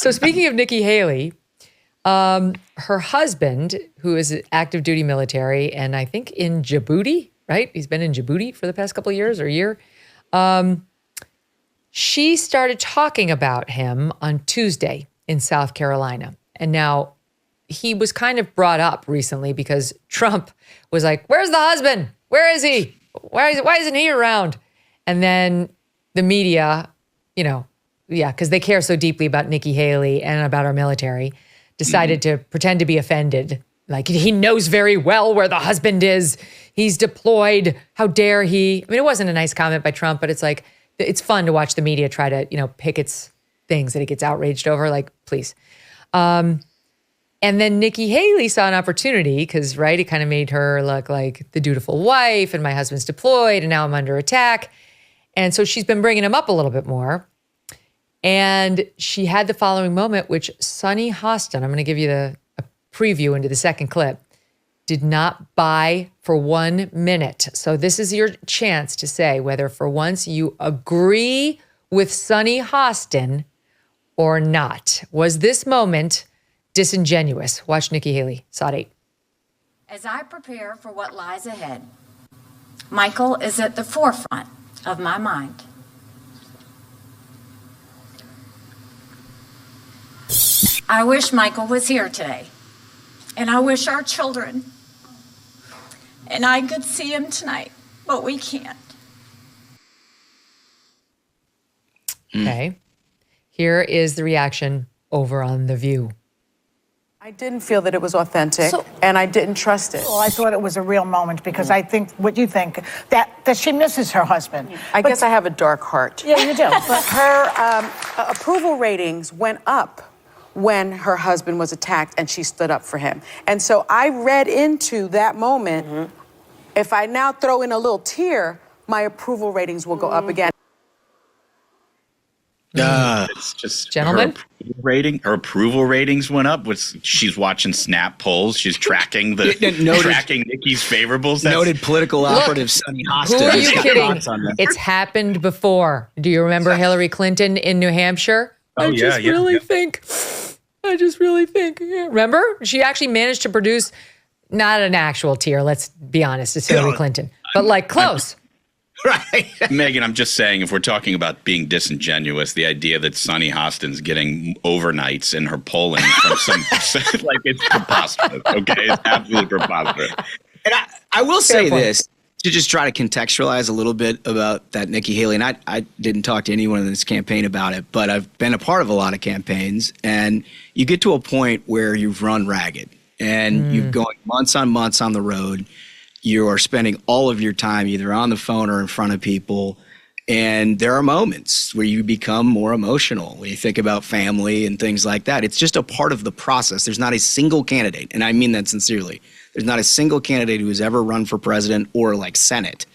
So speaking of Nikki Haley, her husband, who is active duty military, and I think in Djibouti, right? He's been in Djibouti for the past couple of years or a year. She started talking about him on Tuesday in South Carolina. And now he was kind of brought up recently because Trump was like, where's the husband? Where is he? Why isn't he around? And then the media, because they care so deeply about Nikki Haley and about our military, decided to pretend to be offended. Like, he knows very well where the husband is. He's deployed. How dare he? I mean, it wasn't a nice comment by Trump, but it's like, it's fun to watch the media try to, pick its things that it gets outraged over. Like, please. And then Nikki Haley saw an opportunity because, right, it kind of made her look like the dutiful wife and my husband's deployed and now I'm under attack. And so she's been bringing him up a little bit more. And she had the following moment, which Sunny Hostin, I'm going to give you a preview into the second clip, did not buy for 1 minute. So this is your chance to say whether for once you agree with Sunny Hostin or not. Was this moment disingenuous? Watch Nikki Haley, SOT 8. As I prepare for what lies ahead, Michael is at the forefront of my mind. I wish Michael was here today, and I wish our children and I could see him tonight, but we can't. Okay. Here is the reaction over on The View. I didn't feel that it was authentic, and I didn't trust it. Well, I thought it was a real moment because I think what you think, that she misses her husband. I guess I have a dark heart. Yeah, you do. But her approval ratings went up when her husband was attacked and she stood up for him. And so I read into that moment, if I now throw in a little tear, my approval ratings will go up again. It's just Gentlemen? Her approval ratings went up. She's watching Snap polls. She's tracking tracking Nikki's favorables. Noted political operative Sunny Hostin. Who are you kidding? It's happened before. Do you remember Hillary Clinton in New Hampshire? I just really think. Remember? She actually managed to produce not an actual tear, let's be honest, it's Hillary Clinton, but like close. Right. Megyn, I'm just saying, if we're talking about being disingenuous, the idea that Sunny Hostin's getting overnights in her polling from some, like, it's preposterous, okay? It's absolutely preposterous. And I will say this, to just try to contextualize a little bit about that Nikki Haley, and I didn't talk to anyone in this campaign about it, but I've been a part of a lot of campaigns, and you get to a point where you've run ragged, and you're going months on months on the road. You are spending all of your time either on the phone or in front of people. And there are moments where you become more emotional when you think about family and things like that. It's just a part of the process. There's not a single candidate, and I mean that sincerely. There's not a single candidate who has ever run for president or like Senate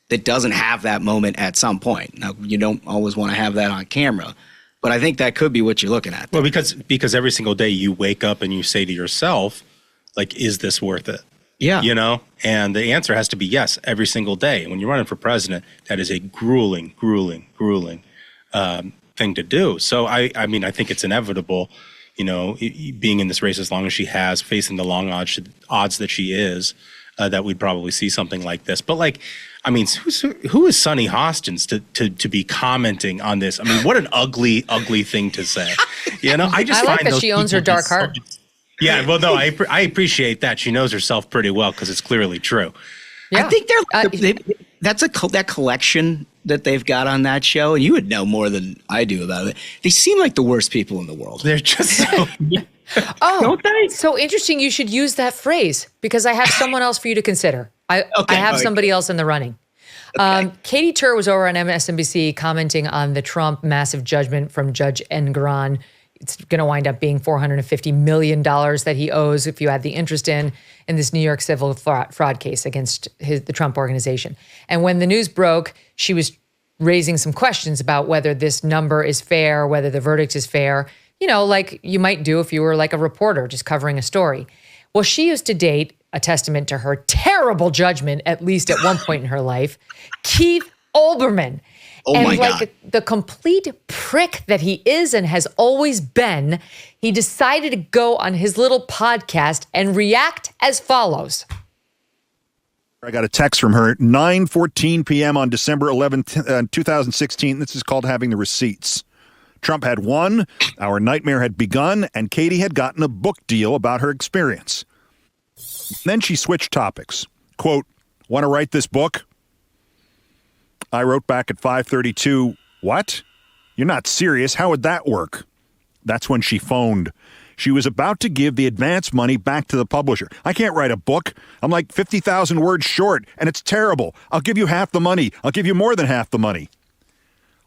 that doesn't have that moment at some point. Now, you don't always want to have that on camera, but I think that could be what you're looking at. Well, because every single day you wake up and you say to yourself, like, is this worth it? Yeah. You know, and the answer has to be yes every single day. When you're running for president, that is a grueling thing to do. So, I mean, I think it's inevitable, you know, being in this race as long as she has, facing the long odds that she is, that we'd probably see something like this. But, like, I mean, who is Sunny Hostin to be commenting on this? I mean, what an ugly thing to say. You know, I like that she owns her dark heart. Yeah, well, no, I appreciate that. She knows herself pretty well because it's clearly true. Yeah. I think that's that collection that they've got on that show, and you would know more than I do about it. They seem like the worst people in the world. They're just so... Don't they? So interesting you should use that phrase because I have someone else for you to consider. I have somebody else in the running. Okay. Katy Tur was over on MSNBC commenting on the Trump massive judgment from Judge Engoron. It's going to wind up being $450 million that he owes if you add the interest in this New York civil fraud case against the Trump organization. And when the news broke, she was raising some questions about whether this number is fair, whether the verdict is fair, you know, like you might do if you were like a reporter just covering a story. Well, she used to date, a testament to her terrible judgment, at least at one point in her life, Keith Olbermann. and my like God. the complete prick that he is and has always been, he decided to go on his little podcast and react as follows. I got a text from her, 9:14 p.m. on December 11th, 2016. This is called having the receipts. Trump had won, our nightmare had begun, and Katy had gotten a book deal about her experience. Then she switched topics. Quote, want to write this book? I wrote back at 5:32, what? You're not serious. How would that work? That's when she phoned. She was about to give the advance money back to the publisher. I can't write a book. I'm like 50,000 words short, and it's terrible. I'll give you half the money. I'll give you more than half the money.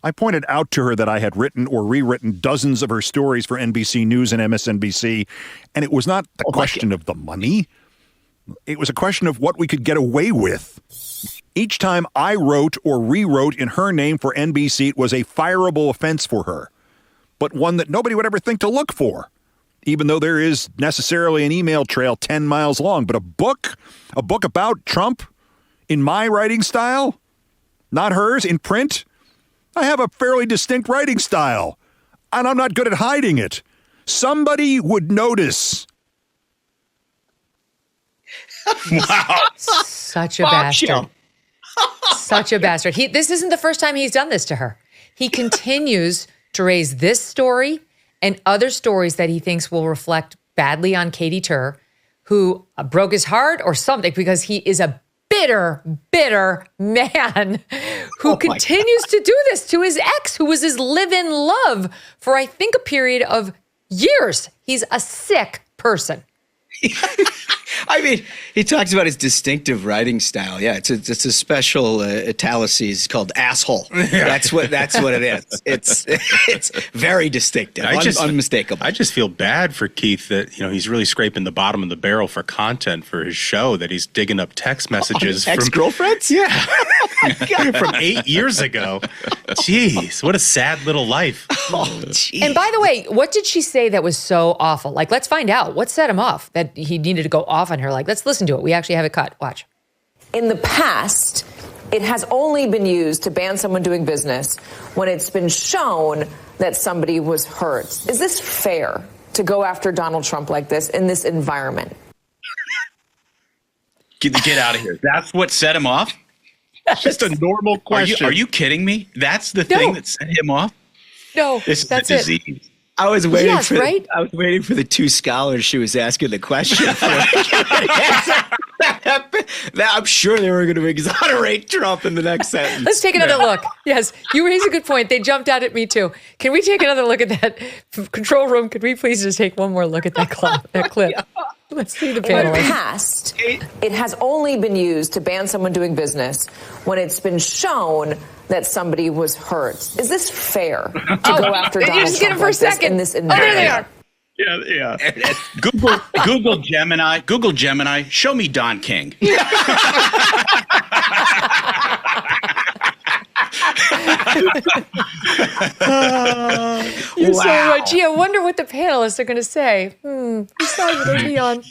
I pointed out to her that I had written or rewritten dozens of her stories for NBC News and MSNBC, and it was not the question of the money. It was a question of what we could get away with. Each time I wrote or rewrote in her name for NBC, it was a fireable offense for her, but one that nobody would ever think to look for, even though there is necessarily an email trail 10 miles long. But a book about Trump in my writing style, not hers, in print, I have a fairly distinct writing style, and I'm not good at hiding it. Somebody would notice. Wow. Such a bastard. Such a bastard. This isn't the first time he's done this to her. He continues to raise this story and other stories that he thinks will reflect badly on Katy Tur, who broke his heart or something, because he is a bitter, bitter man who continues to do this to his ex, who was his live-in love for, I think, a period of years. He's a sick person. I mean, he talks about his distinctive writing style. Yeah, it's a special italices called asshole. That's what it is. It's very distinctive, unmistakable. I just feel bad for Keith that he's really scraping the bottom of the barrel for content for his show. That he's digging up text messages from ex-girlfriends. Yeah, from 8 years ago. Jeez, what a sad little life. And by the way, what did she say that was so awful? Like, let's find out what set him off that he needed to go off on her. Like, let's listen to it. We actually have it cut. Watch. In the past, it has only been used to ban someone doing business when it's been shown that somebody was hurt. Is this fair to go after Donald Trump like this in this environment? Get out of here. That's what set him off? Just a normal question. Are you kidding me? That's the thing that set him off? No, This is that's a it. disease. I was waiting Yes, right? I was waiting for the two scholars she was asking the question for. I'm sure they were going to exonerate Trump in the next sentence. Let's take another look. Yes, you raise a good point. They jumped out at me too. Can we take another look at that? Control room, could we please just take one more look at that clip? Let's see the In the panelists. past, it has only been used to ban someone doing business when it's been shown that somebody was hurt. Is this fair to go after did you Donald just get Trump him for a like this second? in this Oh, there they are. Yeah. Google Gemini. Show me Don King. You're so right. Gee, I wonder what the panelists are going to say. Whose side would they be on?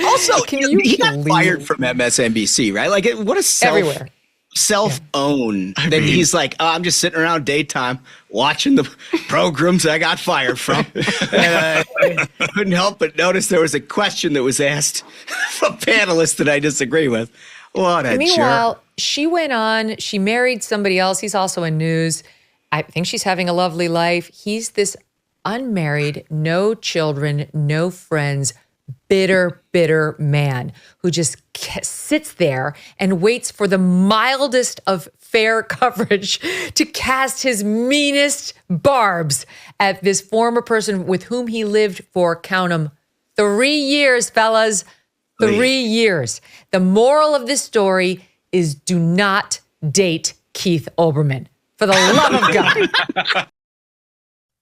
Also, Can you he got believe- fired from MSNBC, right? Like, what a Everywhere. self-own that he's like, I'm just sitting around daytime watching the programs I got fired from. And I couldn't help but notice there was a question that was asked from panelists that I disagree with. What a Meanwhile, jerk. she went on, she married somebody else. He's also in news. I think she's having a lovely life. He's this unmarried, no children, no friends, bitter, bitter man who just sits there and waits for the mildest of fair coverage to cast his meanest barbs at this former person with whom he lived for, count 'em, 3 years, fellas. 3 years. The moral of this story is do not date Keith Olbermann. For the love of God.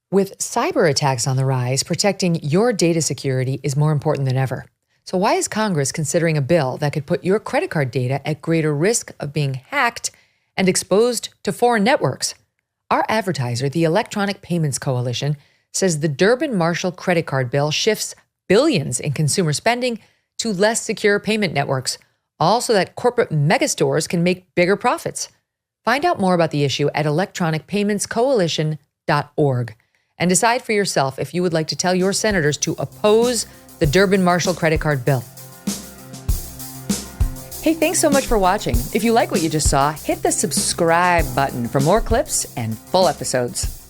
With cyber attacks on the rise, protecting your data security is more important than ever. So why is Congress considering a bill that could put your credit card data at greater risk of being hacked and exposed to foreign networks? Our advertiser, the Electronic Payments Coalition, says the Durbin-Marshall credit card bill shifts billions in consumer spending to less secure payment networks, all so that corporate megastores can make bigger profits. Find out more about the issue at electronicpaymentscoalition.org and decide for yourself if you would like to tell your senators to oppose the Durbin-Marshall credit card bill. Hey, thanks so much for watching. If you like what you just saw, hit the subscribe button for more clips and full episodes.